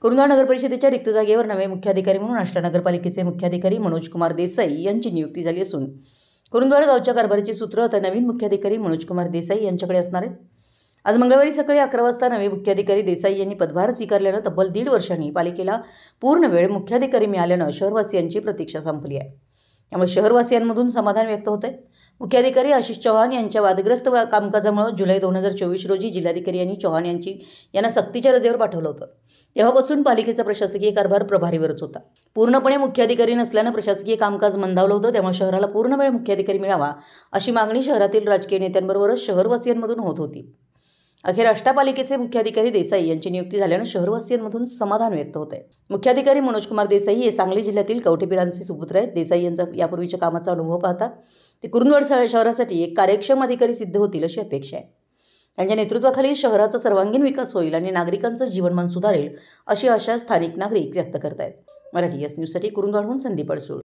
कुरुंदवाड नगरपरिषदेच्या रिक्त जागेवर नवे मुख्याधिकारी म्हणून आष्टा नगरपालिकेचे मुख्याधिकारी मनोज कुमार देसाई यांची नियुक्ती झाली असून कुरुंदवाड गावच्या कारभाराची सूत्र आता नवीन मुख्याधिकारी मनोज कुमार देसाई यांच्याकडे असणार आहेत। आज मंगळवारी सकाळी 11 वाजता नवे मुख्याधिकारी देसाई यांनी पदभार स्वीकारल्यानं तब्बल 1.5 वर्षांनी पालिकेला पूर्ण वेळ मुख्याधिकारी मिळाल्यानं शहरवासियांची प्रतीक्षा संपली आहे। त्यामुळे शहरवासियांमधून समाधान व्यक्त होत आहे। मुख्याधिकारी आशिष चौहान यांच्या वादग्रस्त कामकाजामुळे जुलै 2024 रोजी जिल्हाधिकारी यांनी चौहान यांना सक्तीच्या रजेवर पाठवलं होतं। तेव्हापासून पालिकेचा प्रशासकीय कारभार प्रभारीवरच होता। पूर्णपणे मुख्याधिकारी नसल्यानं प्रशासकीय कामकाज मंदावलं होतं। त्यामुळे शहराला पूर्ण वेळ मुख्याधिकारी मिळावा अशी मागणी शहरातील राजकीय नेत्यांबरोबरच शहरवासियांमधून होत होती। अखेर आष्टा पालिकेचे मुख्याधिकारी देसाई यांची नियुक्ती झाल्यानं शहरवासियांमधून समाधान व्यक्त होत आहे। मुख्याधिकारी मनोज कुमार देसाई हे सांगली जिल्ह्यातील कवठेपिरांचे सुपुत्र आहेत। देसाई यांचा यापूर्वीच्या कामाचा अनुभव पाहता ते कुरुंदवाड शहरासाठी एक कार्यक्षम अधिकारी सिद्ध होतील अशी अपेक्षा आहे। त्यांच्या नेतृत्वाखाली शहराचा सर्वांगीण विकास होईल आणि नागरिकांचं जीवनमान सुधारेल अशी आशा स्थानिक नागरिक व्यक्त करत आहेत। मराठी एस न्यूजसाठी कुरुंदवाडहून संदीप अडसूळ।